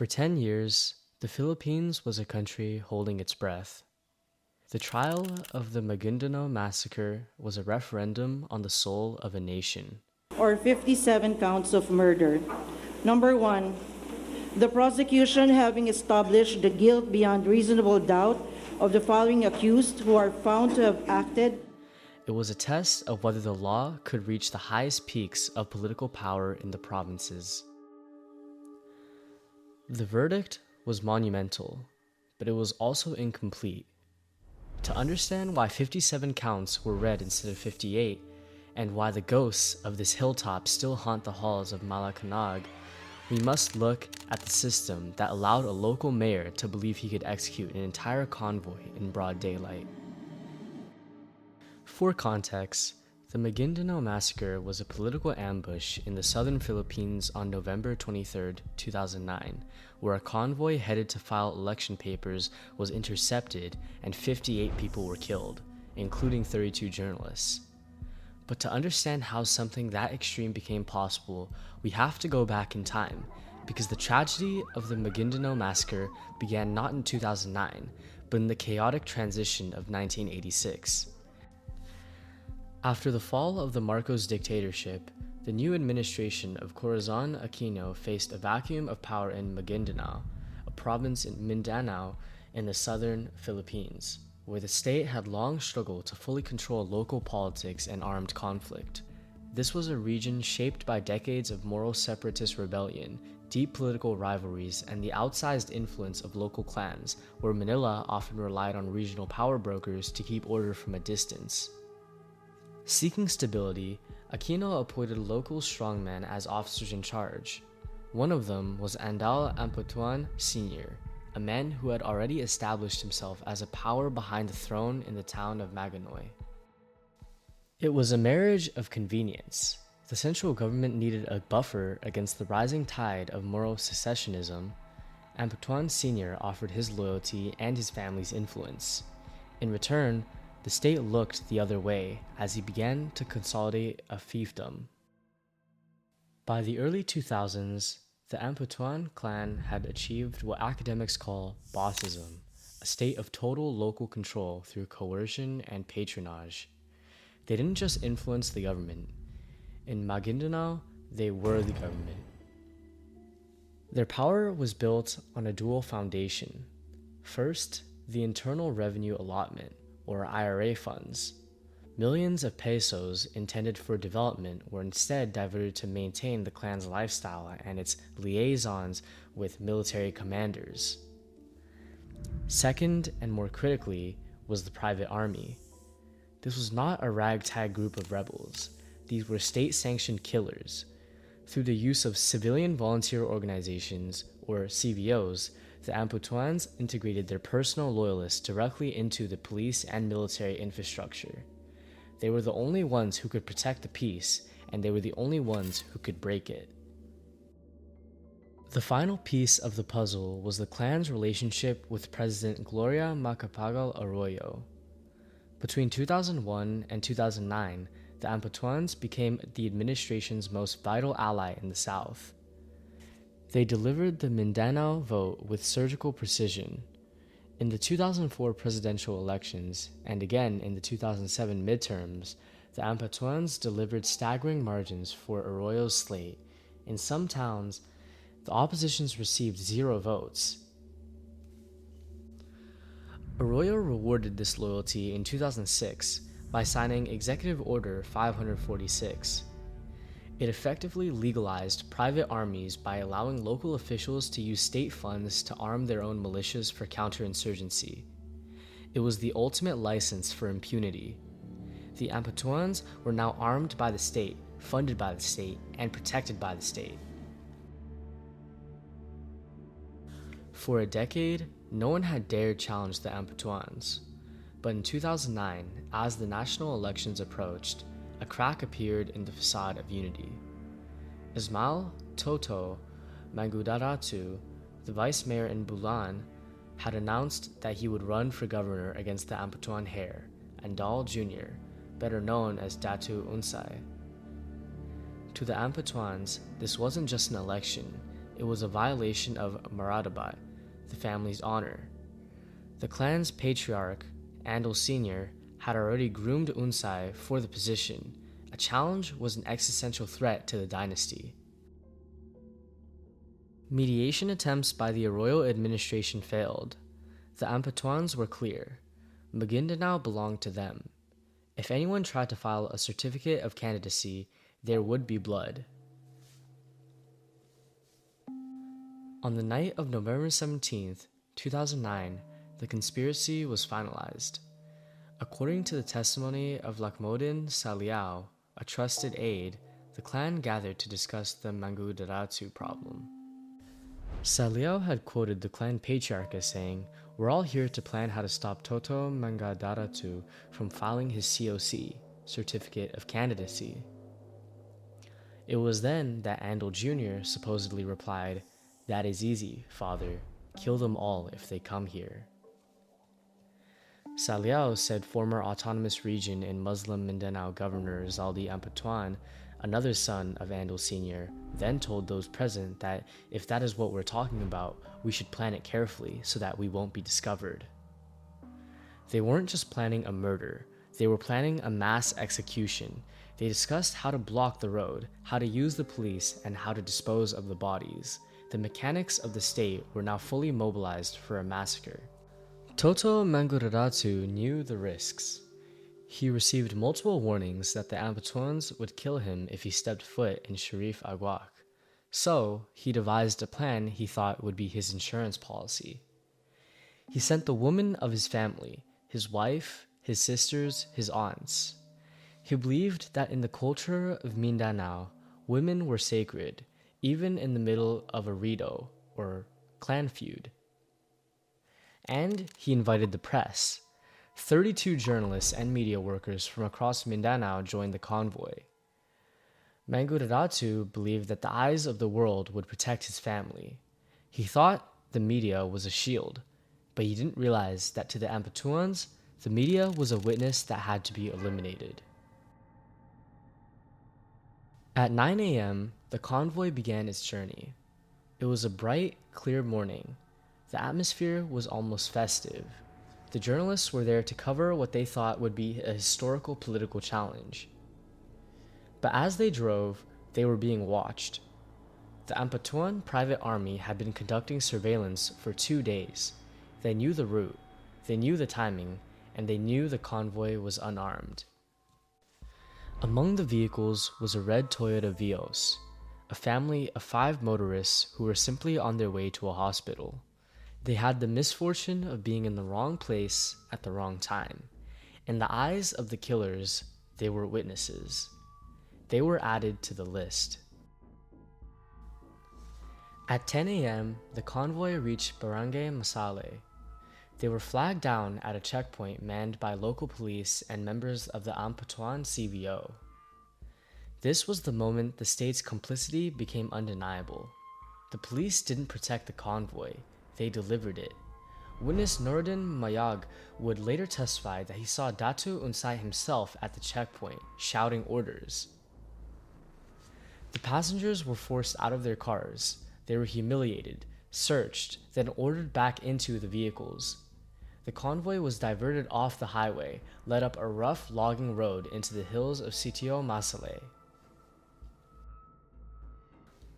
For 10 years, the Philippines was a country holding its breath. The trial of the Maguindanao massacre was a referendum on the soul of a nation. Or 57 counts of murder. Number one, the prosecution having established the guilt beyond reasonable doubt of the following accused who are found to have acted. It was a test of whether the law could reach the highest peaks of political power in the provinces. The verdict was monumental, but it was also incomplete. To understand why 57 counts were read instead of 58, and why the ghosts of this hilltop still haunt the halls of Malacanang, we must look at the system that allowed a local mayor to believe he could execute an entire convoy in broad daylight. For context, the Maguindanao massacre was a political ambush in the southern Philippines on November 23, 2009, where a convoy headed to file election papers was intercepted and 58 people were killed, including 32 journalists. But to understand how something that extreme became possible, we have to go back in time, because the tragedy of the Maguindanao massacre began not in 2009, but in the chaotic transition of 1986. After the fall of the Marcos dictatorship, the new administration of Corazon Aquino faced a vacuum of power in Maguindanao, a province in Mindanao in the southern Philippines, where the state had long struggled to fully control local politics and armed conflict. This was a region shaped by decades of moral separatist rebellion, deep political rivalries, and the outsized influence of local clans, where Manila often relied on regional power brokers to keep order from a distance. Seeking stability, Aquino appointed local strongmen as officers in charge. One of them was Andal Ampatuan Sr., a man who had already established himself as a power behind the throne in the town of Maguindanao. It was a marriage of convenience. The central government needed a buffer against the rising tide of moral secessionism. Ampatuan Sr. offered his loyalty and his family's influence. In return, the state looked the other way as he began to consolidate a fiefdom. By the early 2000s, the Ampatuan clan had achieved what academics call bossism, a state of total local control through coercion and patronage. They didn't just influence the government. In Maguindanao, they were the government. Their power was built on a dual foundation. First, the internal revenue allotment, or IRA funds. Millions of pesos intended for development were instead diverted to maintain the clan's lifestyle and its liaisons with military commanders. Second, and more critically, was the private army. This was not a ragtag group of rebels. These were state-sanctioned killers. Through the use of civilian volunteer organizations, or CVOs, the Ampatuans integrated their personal loyalists directly into the police and military infrastructure. They were the only ones who could protect the peace, and they were the only ones who could break it. The final piece of the puzzle was the clan's relationship with President Gloria Macapagal Arroyo. Between 2001 and 2009, the Ampatuans became the administration's most vital ally in the South. They delivered the Mindanao vote with surgical precision. In the 2004 presidential elections, and again in the 2007 midterms, the Ampatuans delivered staggering margins for Arroyo's slate. In some towns, the oppositions received 0 votes. Arroyo rewarded this loyalty in 2006 by signing Executive Order 546. It effectively legalized private armies by allowing local officials to use state funds to arm their own militias for counterinsurgency. It was the ultimate license for impunity. The Ampatuans were now armed by the state, funded by the state, and protected by the state. For a decade, no one had dared challenge the Ampatuans. But in 2009, as the national elections approached, a crack appeared in the facade of unity. Ismael Toto Mangudaratu, the vice mayor in Bulan, had announced that he would run for governor against the Ampatuan heir, Andal Jr., better known as Datu Unsay. To the Ampatuans, this wasn't just an election, It was a violation of maratabat, the family's honor. The clan's patriarch, Andal Sr., had already groomed Unsay for the position. A challenge was an existential threat to the dynasty. Mediation attempts by the royal administration failed. The Ampatuans were clear. Maguindanao belonged to them. If anyone tried to file a certificate of candidacy, there would be blood. On the night of November 17, 2009, the conspiracy was finalized. According to the testimony of Lakmodin Saliao, a trusted aide, the clan gathered to discuss the Maguindanao problem. Saliao had quoted the clan patriarch as saying, "We're all here to plan how to stop Toto Maguindanao from filing his COC, Certificate of Candidacy." It was then that Andal Jr. supposedly replied, "That is easy, father. Kill them all if they come here." Saliao said former autonomous region in Muslim Mindanao governor Zaldi Ampatuan, another son of Andal Sr., then told those present that if that is what we're talking about, we should plan it carefully so that we won't be discovered. They weren't just planning a murder, they were planning a mass execution. They discussed how to block the road, how to use the police, and how to dispose of the bodies. The mechanics of the state were now fully mobilized for a massacre. Toto Maguindanao knew the risks. He received multiple warnings that the Ampatuans would kill him if he stepped foot in Shariff Aguak. So, he devised a plan he thought would be his insurance policy. He sent the women of his family, his wife, his sisters, his aunts. He believed that in the culture of Mindanao, women were sacred, even in the middle of a redo, or clan feud. And he invited the press. 32 journalists and media workers from across Mindanao joined the convoy. Maguindanao believed that the eyes of the world would protect his family. He thought the media was a shield, but he didn't realize that to the Ampatuans, the media was a witness that had to be eliminated. At 9 a.m., the convoy began its journey. It was a bright, clear morning. The atmosphere was almost festive. The journalists were there to cover what they thought would be a historical political challenge. But as they drove, they were being watched. The Ampatuan private army had been conducting surveillance for 2 days. They knew the route, they knew the timing, and they knew the convoy was unarmed. Among the vehicles was a red Toyota Vios, a family of 5 motorists who were simply on their way to a hospital. They had the misfortune of being in the wrong place at the wrong time. In the eyes of the killers, they were witnesses. They were added to the list. At 10 a.m., the convoy reached Barangay Masale. They were flagged down at a checkpoint manned by local police and members of the Ampatuan CVO. This was the moment the state's complicity became undeniable. The police didn't protect the convoy. They delivered it. Witness Noordin Mayag would later testify that he saw Datu Unsay himself at the checkpoint, shouting orders. The passengers were forced out of their cars. They were humiliated, searched, then ordered back into the vehicles. The convoy was diverted off the highway, led up a rough logging road into the hills of Sitio Masale.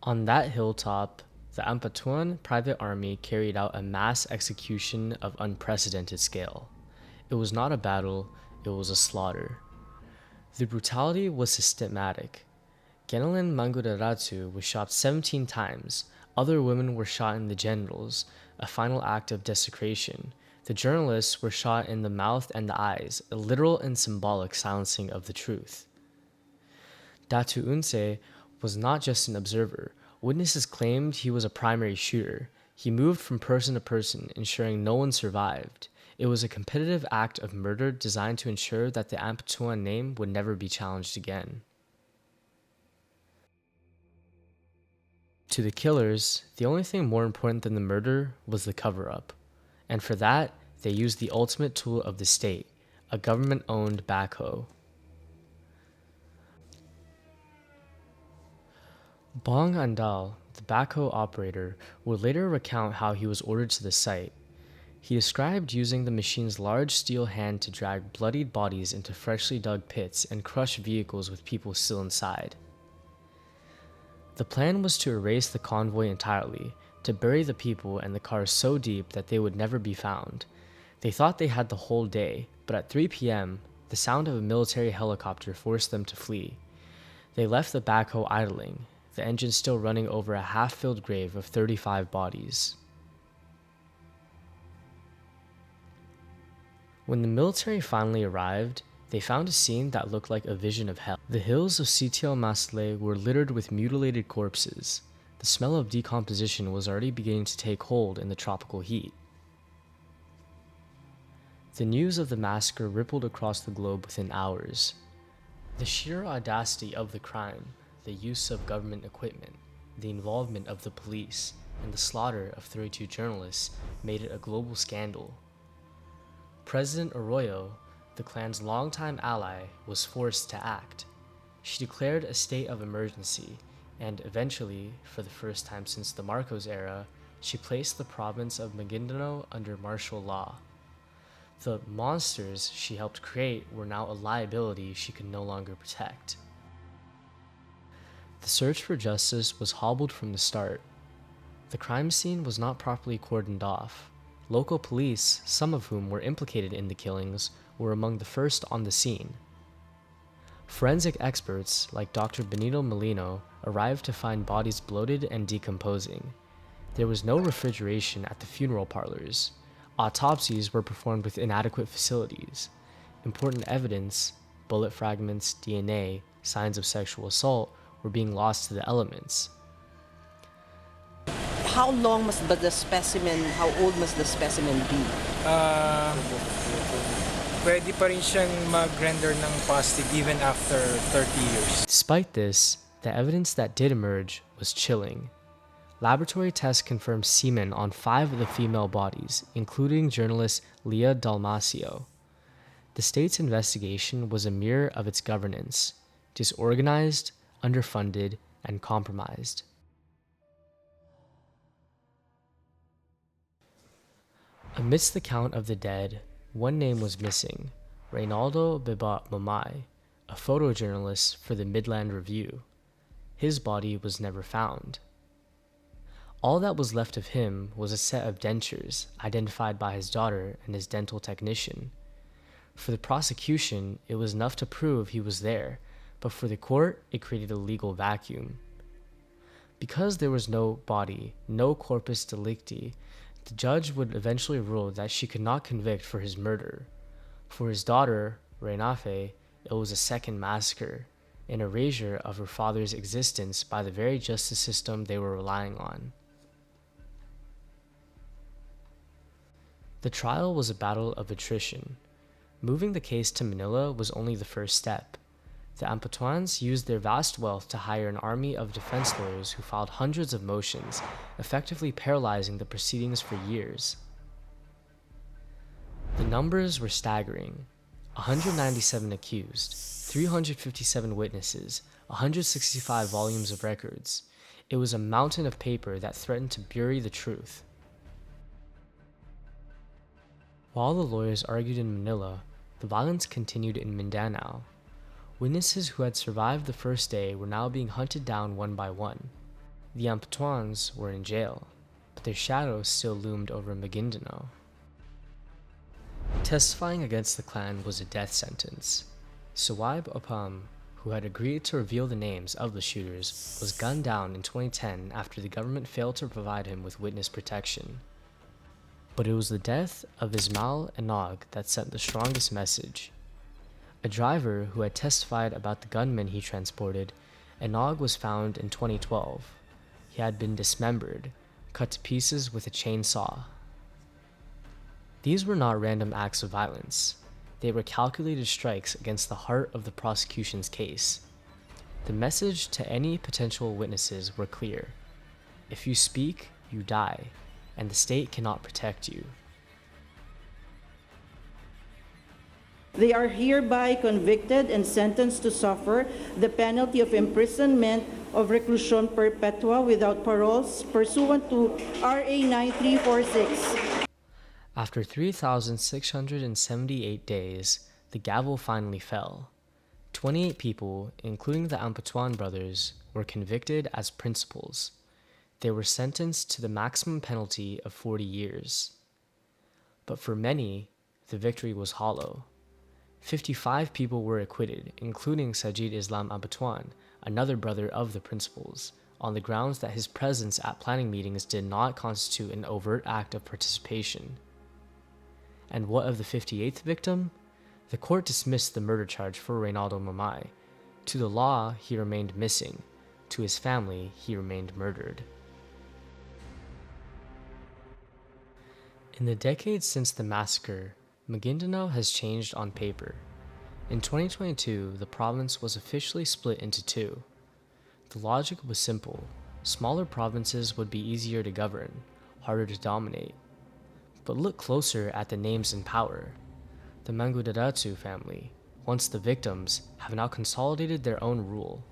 On that hilltop, the Ampatuan private army carried out a mass execution of unprecedented scale. It was not a battle, it was a slaughter. The brutality was systematic. Genelin Maguindanao was shot 17 times. Other women were shot in the genitals, a final act of desecration. The journalists were shot in the mouth and the eyes, a literal and symbolic silencing of the truth. Datu Unsay was not just an observer. Witnesses claimed he was a primary shooter. He moved from person to person, ensuring no one survived. It was a competitive act of murder designed to ensure that the Ampatuan name would never be challenged again. To the killers, the only thing more important than the murder was the cover-up. And for that, they used the ultimate tool of the state, a government-owned backhoe. Bong Andal the backhoe operator, would later recount how he was ordered to the site. He described using the machine's large steel hand to drag bloodied bodies into freshly dug pits and crush vehicles with people still inside. The plan was to erase the convoy entirely, to bury the people and the cars so deep that they would never be found. They thought they had the whole day, but at 3 p.m., the sound of a military helicopter forced them to flee. They left the backhoe idling, the engine still running over a half-filled grave of 35 bodies. When the military finally arrived, they found a scene that looked like a vision of hell. The hills of Sitial Masle were littered with mutilated corpses. The smell of decomposition was already beginning to take hold in the tropical heat. The news of the massacre rippled across the globe within hours. The sheer audacity of the crime, the use of government equipment, the involvement of the police, and the slaughter of 32 journalists made it a global scandal. President Arroyo, the clan's longtime ally, was forced to act. She declared a state of emergency, and eventually, for the first time since the Marcos era, she placed the province of Maguindanao under martial law. The monsters she helped create were now a liability she could no longer protect. The search for justice was hobbled from the start. The crime scene was not properly cordoned off. Local police, some of whom were implicated in the killings, were among the first on the scene. Forensic experts like Dr. Benito Molino arrived to find bodies bloated and decomposing. There was no refrigeration at the funeral parlors. Autopsies were performed with inadequate facilities. Important evidence, bullet fragments, DNA, signs of sexual assault, were being lost to the elements. How long must the specimen, how old must the specimen be? Pwede pa rin siyang mag-render ng positive even after 30 years. Despite this, the evidence that did emerge was chilling. Laboratory tests confirmed semen on 5 of the female bodies, including journalist Leah Dalmacio. The state's investigation was a mirror of its governance: disorganized, underfunded, and compromised. Amidst the count of the dead, one name was missing: Reynaldo Beba Mamay, a photojournalist for the Midland Review. His body was never found. All that was left of him was a set of dentures identified by his daughter and his dental technician. For the prosecution, it was enough to prove he was there, but for the court, it created a legal vacuum. Because there was no body, no corpus delicti, the judge would eventually rule that she could not convict for his murder. For his daughter, Reynafe, it was a second massacre, an erasure of her father's existence by the very justice system they were relying on. The trial was a battle of attrition. Moving the case to Manila was only the first step. The Ampatuans used their vast wealth to hire an army of defense lawyers who filed hundreds of motions, effectively paralyzing the proceedings for years. The numbers were staggering: 197 accused, 357 witnesses, 165 volumes of records. It was a mountain of paper that threatened to bury the truth. While the lawyers argued in Manila, the violence continued in Mindanao. Witnesses who had survived the first day were now being hunted down one by one. The Ampatuans were in jail, but their shadows still loomed over Maguindanao. Testifying against the clan was a death sentence. Suwaib Opam, who had agreed to reveal the names of the shooters, was gunned down in 2010 after the government failed to provide him with witness protection. But it was the death of Ismail Enog that sent the strongest message. A driver who had testified about the gunmen he transported, Enog was found in 2012. He had been dismembered, cut to pieces with a chainsaw. These were not random acts of violence. They were calculated strikes against the heart of the prosecution's case. The message to any potential witnesses were clear: if you speak, you die, and the state cannot protect you. They are hereby convicted and sentenced to suffer the penalty of imprisonment of reclusion perpetua without paroles pursuant to RA 9346. After 3,678 days, the gavel finally fell. 28 people, including the Ampatuan brothers, were convicted as principals. They were sentenced to the maximum penalty of 40 years. But for many, the victory was hollow. 55 people were acquitted, including Sajid Islam Ampatuan, another brother of the principals, on the grounds that his presence at planning meetings did not constitute an overt act of participation. And what of the 58th victim? The court dismissed the murder charge for Reynaldo Mamay. To the law, he remained missing. To his family, he remained murdered. In the decades since the massacre, Maguindanao has changed on paper. In 2022, the province was officially split into two. The logic was simple. Smaller provinces would be easier to govern, harder to dominate. But look closer at the names in power. The Maguindanao family, once the victims, have now consolidated their own rule.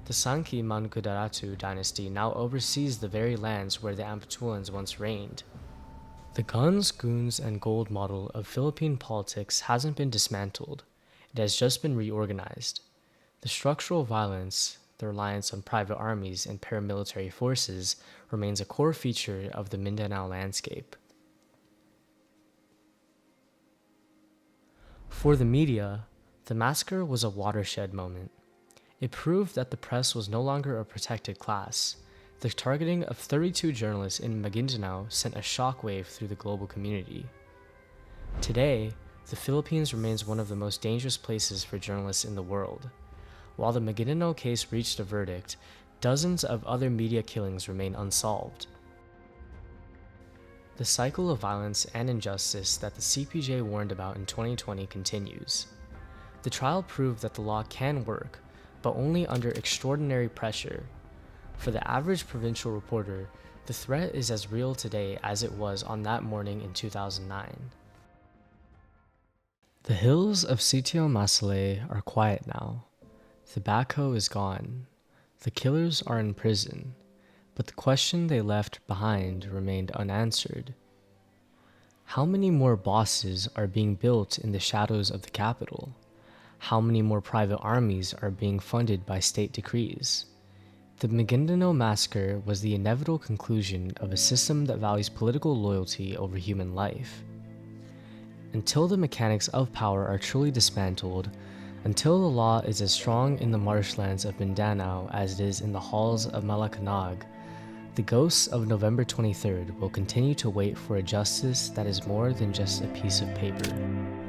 The Sangki Maguindanao dynasty now oversees the very lands where the Ampatuans once reigned. The guns, goons, and gold model of Philippine politics hasn't been dismantled. It has just been reorganized. The structural violence, the reliance on private armies and paramilitary forces, remains a core feature of the Mindanao landscape. For the media, the massacre was a watershed moment. It proved that the press was no longer a protected class. The targeting of 32 journalists in Maguindanao sent a shockwave through the global community. Today, the Philippines remains one of the most dangerous places for journalists in the world. While the Maguindanao case reached a verdict, dozens of other media killings remain unsolved. The cycle of violence and injustice that the CPJ warned about in 2020 continues. The trial proved that the law can work, but only under extraordinary pressure. For the average provincial reporter, the threat is as real today as it was on that morning in 2009. The hills of Sitio Masale are quiet now. The backhoe is gone. The killers are in prison, but the question they left behind remained unanswered. How many more bosses are being built in the shadows of the capital? How many more private armies are being funded by state decrees? The Maguindanao massacre was the inevitable conclusion of a system that values political loyalty over human life. Until the mechanics of power are truly dismantled, until the law is as strong in the marshlands of Mindanao as it is in the halls of Malacanang, the ghosts of November 23rd will continue to wait for a justice that is more than just a piece of paper.